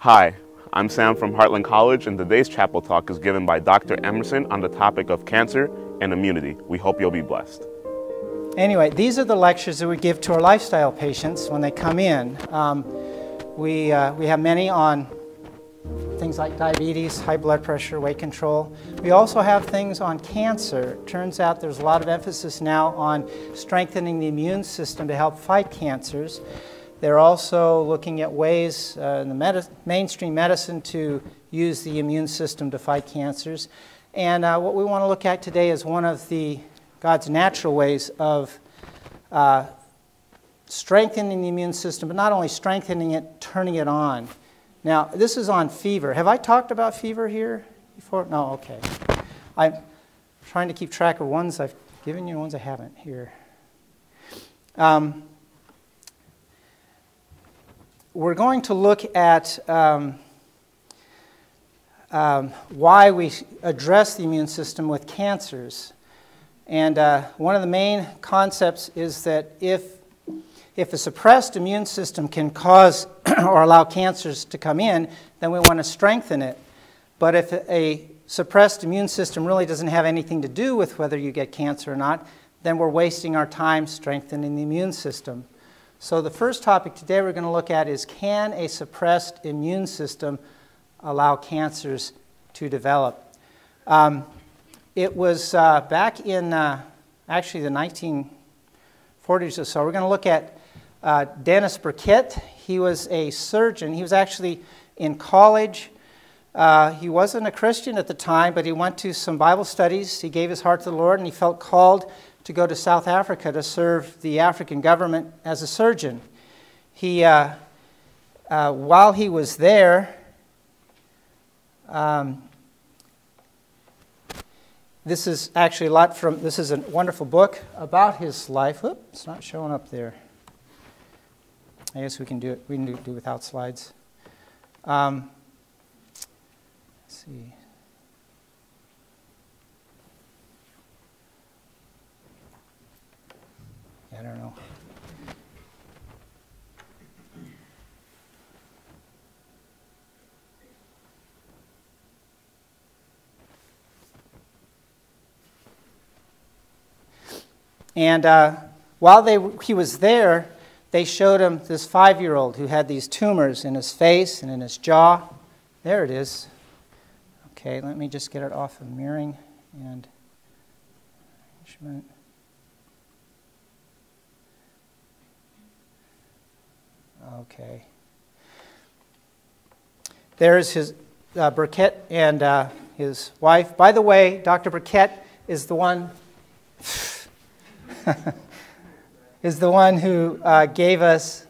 Hi, I'm Sam from Hartland College, and today's chapel talk is given by Dr. Emerson on the topic of cancer and immunity. We hope you'll be blessed. Anyway, these are the lectures that we give to our lifestyle patients when they come in. We have many on things like diabetes, high blood pressure, weight control. We also have things on cancer. It turns out there's a lot of emphasis now on strengthening the immune system to help fight cancers. They're also looking at ways in the mainstream medicine to use the immune system to fight cancers. And what we want to look at today is one of God's natural ways of strengthening the immune system, but not only strengthening it, turning it on. Now, this is on fever. Have I talked about fever here before? No, okay. I'm trying to keep track of ones I've given you and ones I haven't here. We're going to look at why we address the immune system with cancers. And one of the main concepts is that if a suppressed immune system can cause or allow cancers to come in, then we want to strengthen it. But if a suppressed immune system really doesn't have anything to do with whether you get cancer or not, then we're wasting our time strengthening the immune system. So the first topic today we're going to look at is, can a suppressed immune system allow cancers to develop? It was back in actually the 1940s or so. We're going to look at Dennis Burkitt. He was a surgeon. He was actually in college. He wasn't a Christian at the time, but he went to some Bible studies. He gave his heart to the Lord, and he felt called to go to South Africa to serve the African government as a surgeon. He, while he was there, this is actually this is a wonderful book about his life. Whoop, it's not showing up there. I guess we can do it without slides. Let's see. I don't know. And while he was there, they showed him this 5-year-old who had these tumors in his face and in his jaw. There it is. Okay, let me just get it off of mirroring and instrument. Okay. There's his Burkitt and his wife. By the way, Dr. Burkitt is the one who gave us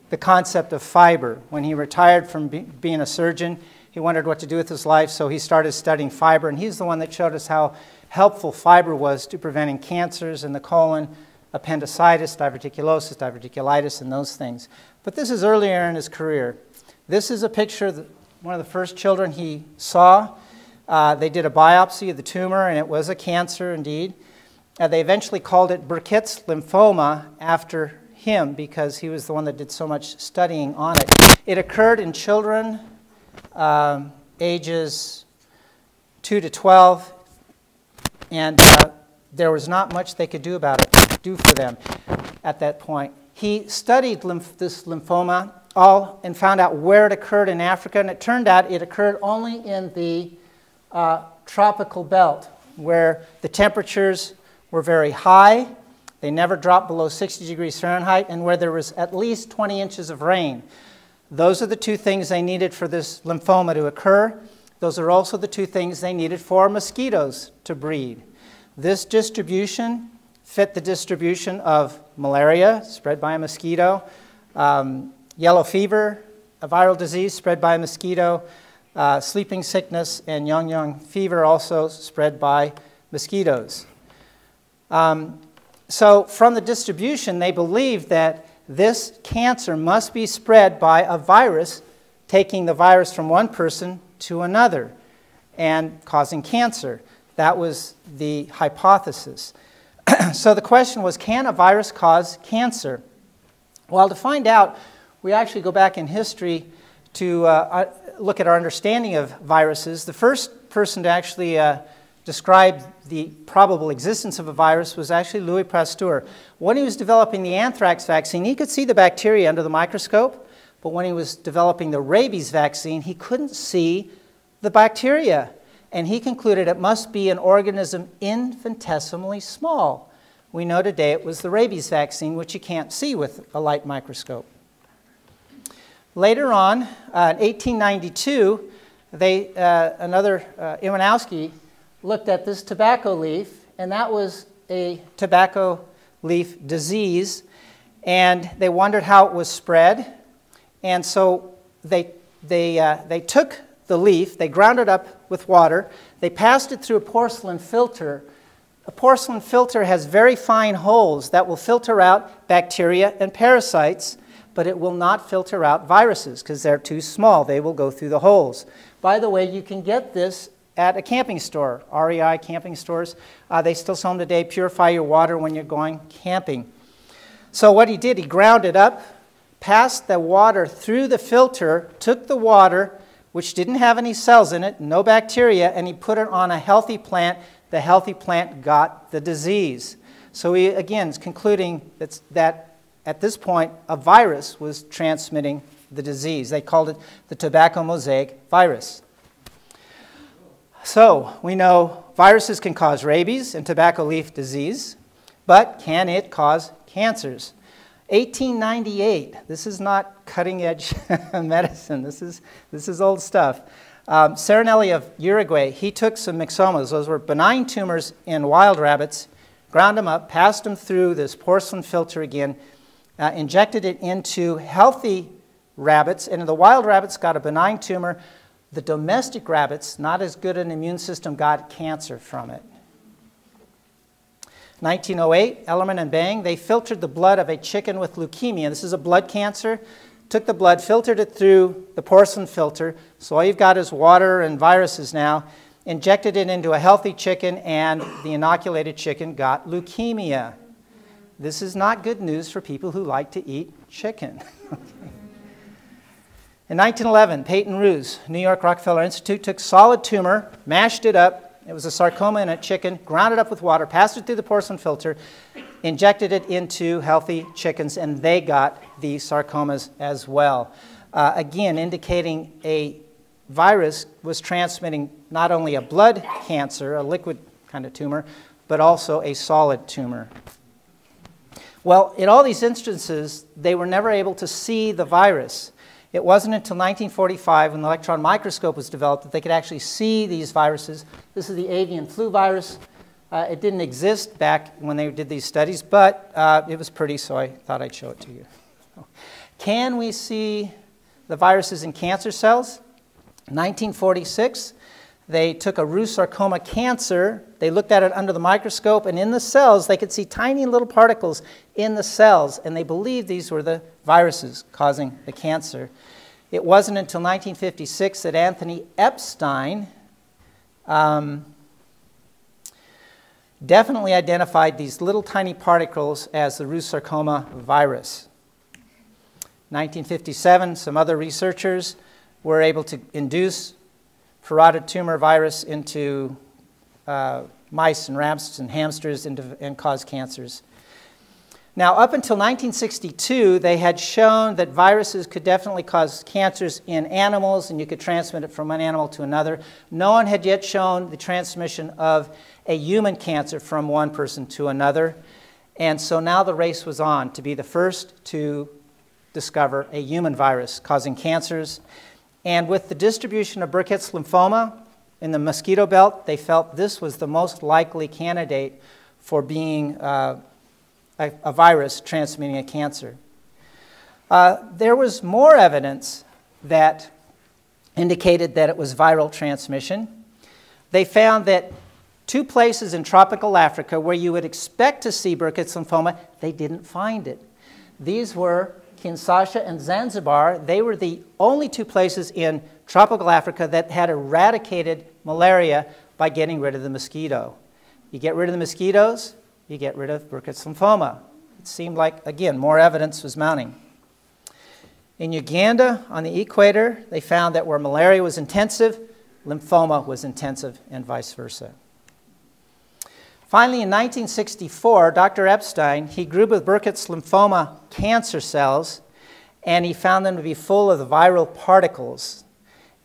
the concept of fiber. When he retired from being a surgeon, he wondered what to do with his life, so he started studying fiber, and he's the one that showed us how helpful fiber was to preventing cancers in the colon, appendicitis, diverticulosis, diverticulitis, and those things. But this is earlier in his career. This is a picture of one of the first children he saw. They did a biopsy of the tumor, and it was a cancer indeed. They eventually called it Burkitt's lymphoma after him because he was the one that did so much studying on it. It occurred in children ages 2 to 12, and there was not much they could do for them at that point. He studied this lymphoma and found out where it occurred in Africa, and it turned out it occurred only in the tropical belt, where the temperatures were very high. They never dropped below 60 degrees Fahrenheit, and where there was at least 20 inches of rain. Those are the two things they needed for this lymphoma to occur. Those are also the two things they needed for mosquitoes to breed. This distribution fit the distribution of malaria, spread by a mosquito, yellow fever, a viral disease spread by a mosquito, sleeping sickness, and yang fever also spread by mosquitoes. So from the distribution, they believed that this cancer must be spread by a virus, taking the virus from one person to another and causing cancer. That was the hypothesis. So the question was, can a virus cause cancer? Well, to find out, we actually go back in history look at our understanding of viruses. The first person to actually describe the probable existence of a virus was actually Louis Pasteur. When he was developing the anthrax vaccine, he could see the bacteria under the microscope, but when he was developing the rabies vaccine, he couldn't see the bacteria. And he concluded it must be an organism infinitesimally small. We know today it was the rabies vaccine, which you can't see with a light microscope. Later on, in 1892, Iwanowski looked at this tobacco leaf, and that was a tobacco leaf disease, and they wondered how it was spread. And so they took the leaf, they ground it up with water, they passed it through a porcelain filter. A porcelain filter has very fine holes that will filter out bacteria and parasites, but it will not filter out viruses because they're too small. They will go through the holes. By the way, you can get this at a camping store, REI camping stores. They still sell them today. Purify your water when you're going camping. So what he did, he ground it up, passed the water through the filter, took the water, which didn't have any cells in it, no bacteria, and he put it on a healthy plant. The healthy plant got the disease. So he, again, is concluding that at this point, a virus was transmitting the disease. They called it the tobacco mosaic virus. So we know viruses can cause rabies and tobacco leaf disease, but can it cause cancers? 1898, this is not cutting-edge medicine. This is old stuff. Serenelli of Uruguay, he took some myxomas. Those were benign tumors in wild rabbits, ground them up, passed them through this porcelain filter again, injected it into healthy rabbits, and the wild rabbits got a benign tumor. The domestic rabbits, not as good an immune system, got cancer from it. 1908, Ellerman and Bang, they filtered the blood of a chicken with leukemia. This is a blood cancer. Took the blood, filtered it through the porcelain filter, so all you've got is water and viruses now, injected it into a healthy chicken, and the inoculated chicken got leukemia. This is not good news for people who like to eat chicken. In 1911, Peyton Ruse, New York Rockefeller Institute, took solid tumor, mashed it up. It was a sarcoma in a chicken, ground it up with water, passed it through the porcelain filter, injected it into healthy chickens, and they got the sarcomas as well. Again, indicating a virus was transmitting not only a blood cancer, a liquid kind of tumor, but also a solid tumor. Well, in all these instances, they were never able to see the virus. It wasn't until 1945, when the electron microscope was developed, that they could actually see these viruses. This is the avian flu virus. It didn't exist back when they did these studies, but it was pretty, so I thought I'd show it to you. Can we see the viruses in cancer cells? In 1946, they took a Rous sarcoma cancer. They looked at it under the microscope, and in the cells, they could see tiny little particles in the cells, and they believed these were the viruses causing the cancer. It wasn't until 1956 that Anthony Epstein definitely identified these little tiny particles as the Rous sarcoma virus. 1957, some other researchers were able to induce parotid tumor virus into mice and rats and hamsters and cause cancers. Now, up until 1962, they had shown that viruses could definitely cause cancers in animals, and you could transmit it from one animal to another. No one had yet shown the transmission of a human cancer from one person to another. And so now the race was on to be the first to discover a human virus causing cancers. And with the distribution of Burkitt's lymphoma in the mosquito belt, they felt this was the most likely candidate for being a virus transmitting a cancer. There was more evidence that indicated that it was viral transmission. They found that 2 places in tropical Africa where you would expect to see Burkitt's lymphoma, they didn't find it. These were Kinshasa and Zanzibar. They were the only 2 places in tropical Africa that had eradicated malaria by getting rid of the mosquito. You get rid of the mosquitoes, you get rid of Burkitt's lymphoma. It seemed like, again, more evidence was mounting. In Uganda, on the equator, they found that where malaria was intensive, lymphoma was intensive, and vice versa. Finally, in 1964, Dr. Epstein, he grew with Burkitt's lymphoma cancer cells, and he found them to be full of the viral particles.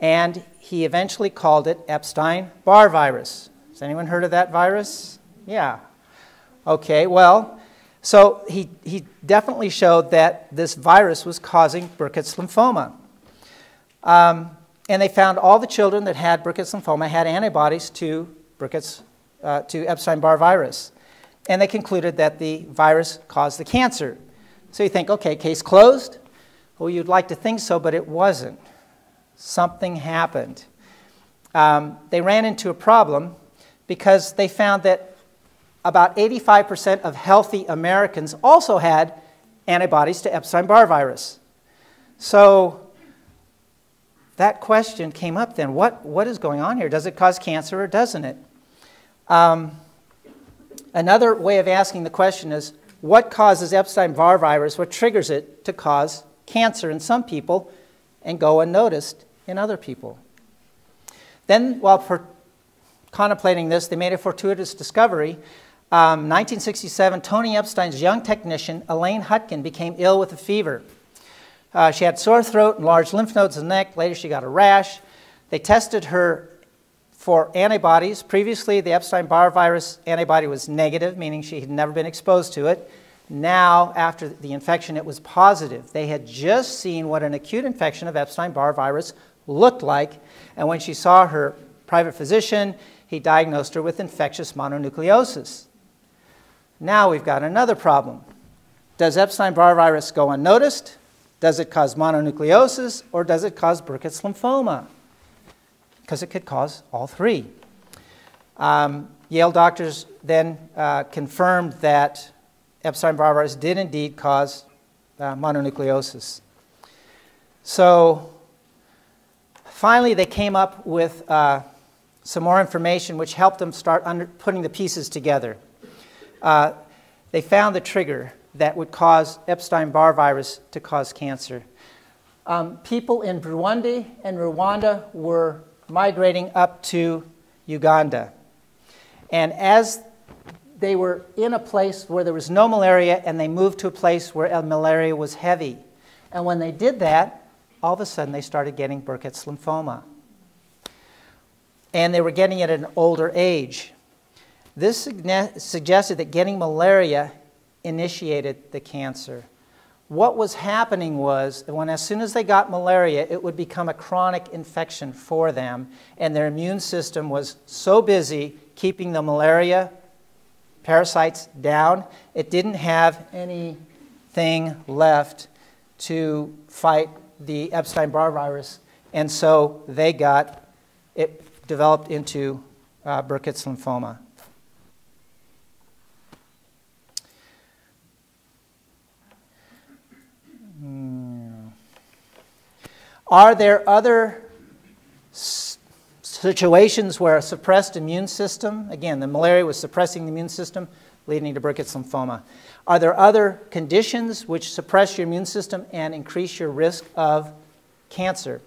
And he eventually called it Epstein-Barr virus. Has anyone heard of that virus? Yeah. Okay, well, so he definitely showed that this virus was causing Burkitt's lymphoma. And they found all the children that had Burkitt's lymphoma had antibodies to Epstein-Barr virus. And they concluded that the virus caused the cancer. So you think, okay, case closed? Well, you'd like to think so, but it wasn't. Something happened. They ran into a problem because they found that about 85% of healthy Americans also had antibodies to Epstein-Barr virus. So that question came up then. What is going on here? Does it cause cancer or doesn't it? Another way of asking the question is, what causes Epstein-Barr virus? What triggers it to cause cancer in some people and go unnoticed in other people? Then, while contemplating this, they made a fortuitous discovery. 1967, Tony Epstein's young technician, Elaine Hutkin, became ill with a fever. She had sore throat and large lymph nodes in the neck. Later, she got a rash. They tested her for antibodies. Previously, the Epstein-Barr virus antibody was negative, meaning she had never been exposed to it. Now, after the infection, it was positive. They had just seen what an acute infection of Epstein-Barr virus looked like, and when she saw her private physician, he diagnosed her with infectious mononucleosis. Now we've got another problem. Does Epstein-Barr virus go unnoticed? Does it cause mononucleosis, or does it cause Burkitt's lymphoma? Because it could cause all three. Yale doctors then confirmed that Epstein-Barr virus did indeed cause mononucleosis. So finally, they came up with some more information which helped them start putting the pieces together. They found the trigger that would cause Epstein-Barr virus to cause cancer. People in Burundi and Rwanda were migrating up to Uganda. And as they were in a place where there was no malaria, and they moved to a place where malaria was heavy. And when they did that, all of a sudden they started getting Burkitt's lymphoma. And they were getting it at an older age. This suggested that getting malaria initiated the cancer. What was happening was that as soon as they got malaria, it would become a chronic infection for them, and their immune system was so busy keeping the malaria parasites down, it didn't have anything left to fight the Epstein-Barr virus, and so it developed into Burkitt's lymphoma. Are there other situations where a suppressed immune system, again, the malaria was suppressing the immune system, leading to Burkitt's lymphoma. Are there other conditions which suppress your immune system and increase your risk of cancer?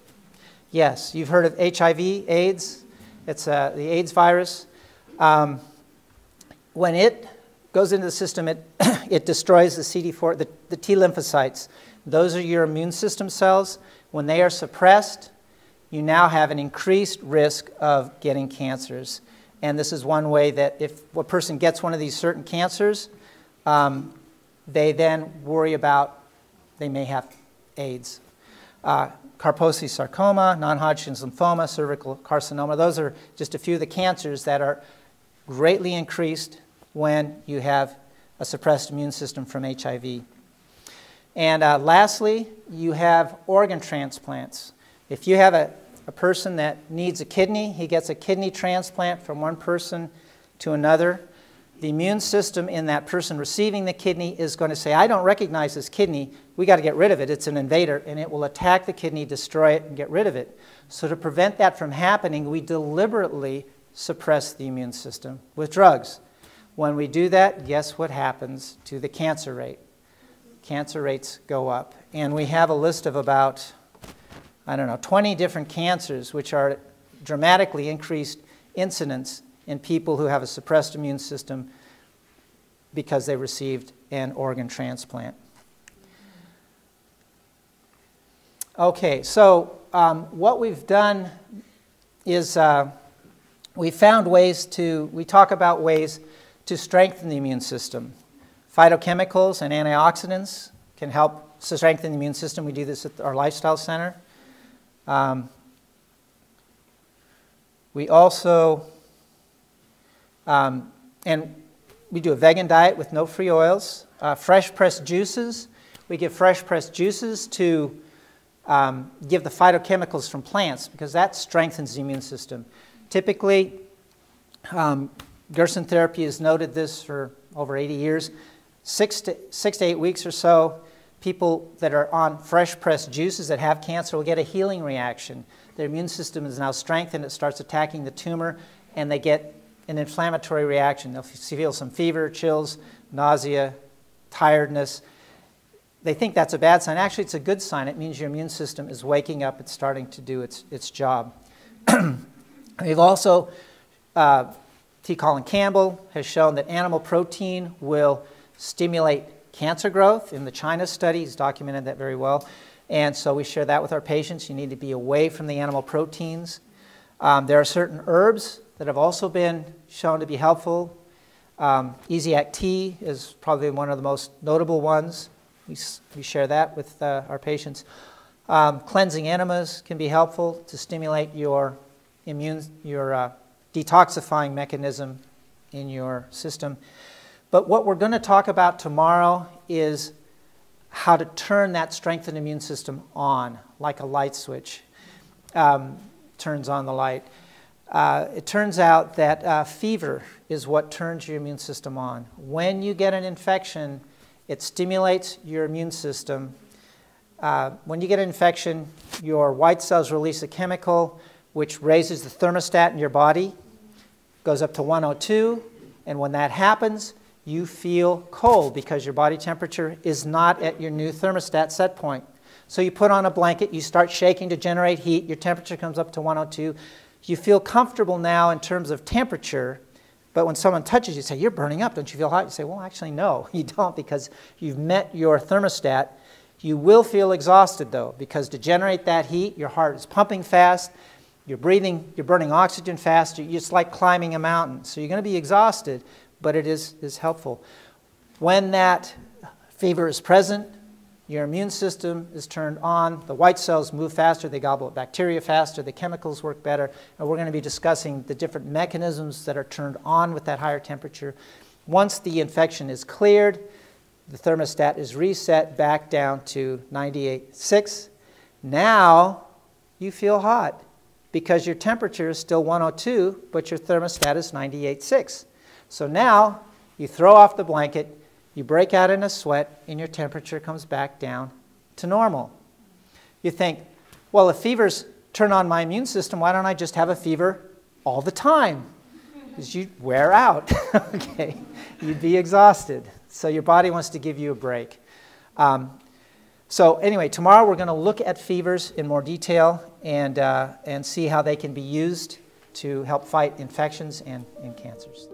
Yes, you've heard of HIV, AIDS. It's the AIDS virus. When it goes into the system, it destroys the CD4, the T lymphocytes. Those are your immune system cells. When they are suppressed, you now have an increased risk of getting cancers. And this is one way that if a person gets one of these certain cancers, they then worry about they may have AIDS. Kaposi sarcoma, non-Hodgkin's lymphoma, cervical carcinoma, those are just a few of the cancers that are greatly increased when you have a suppressed immune system from HIV. And lastly, you have organ transplants. If you have a person that needs a kidney, he gets a kidney transplant from one person to another. The immune system in that person receiving the kidney is going to say, I don't recognize this kidney. We got to get rid of it. It's an invader, and it will attack the kidney, destroy it, and get rid of it. So to prevent that from happening, we deliberately suppress the immune system with drugs. When we do that, guess what happens to the cancer rate? cancer rates go up. And we have a list of about, 20 different cancers which are dramatically increased incidence in people who have a suppressed immune system because they received an organ transplant. Okay, so what we've done is we talk about ways to strengthen the immune system. Phytochemicals and antioxidants can help strengthen the immune system. We do this at our Lifestyle Center. We also, and we do a vegan diet with no free oils. Fresh pressed juices. We give fresh pressed juices to give the phytochemicals from plants because that strengthens the immune system. Typically, Gerson therapy has noted this for over 80 years. 6 to 8 weeks or so, people that are on fresh pressed juices that have cancer will get a healing reaction. Their immune system is now strengthened. It starts attacking the tumor, and they get an inflammatory reaction. They'll feel some fever, chills, nausea, tiredness. They think that's a bad sign. Actually, it's a good sign. It means your immune system is waking up. It's starting to do its job. We've also, T. Colin Campbell has shown that animal protein will stimulate cancer growth. In the China study, he's documented that very well. And so we share that with our patients. You need to be away from the animal proteins. There are certain herbs that have also been shown to be helpful. Easiac tea is probably one of the most notable ones. We share that with our patients. Cleansing enemas can be helpful to stimulate your detoxifying mechanism in your system. But what we're going to talk about tomorrow is how to turn that strengthened immune system on, like a light switch turns on the light. It turns out that fever is what turns your immune system on. When you get an infection, it stimulates your immune system. When you get an infection, your white cells release a chemical which raises the thermostat in your body, goes up to 102, and when that happens, you feel cold because your body temperature is not at your new thermostat set point. So you put on a blanket, you start shaking to generate heat, your temperature comes up to 102. You feel comfortable now in terms of temperature, but when someone touches you, say, "You're burning up, don't you feel hot?" You say, "Well, actually, no, you don't, because you've met your thermostat." You will feel exhausted, though, because to generate that heat, your heart is pumping fast, you're burning oxygen fast, it's like climbing a mountain. So you're going to be exhausted, but it is helpful. When that fever is present, your immune system is turned on, the white cells move faster, they gobble up bacteria faster, the chemicals work better, and we're going to be discussing the different mechanisms that are turned on with that higher temperature. Once the infection is cleared, the thermostat is reset back down to 98.6. Now you feel hot because your temperature is still 102, but your thermostat is 98.6. So now you throw off the blanket, you break out in a sweat, and your temperature comes back down to normal. You think, well, if fevers turn on my immune system, why don't I just have a fever all the time? Because you'd wear out, okay? You'd be exhausted. So your body wants to give you a break. So anyway, tomorrow we're going to look at fevers in more detail and see how they can be used to help fight infections and cancers.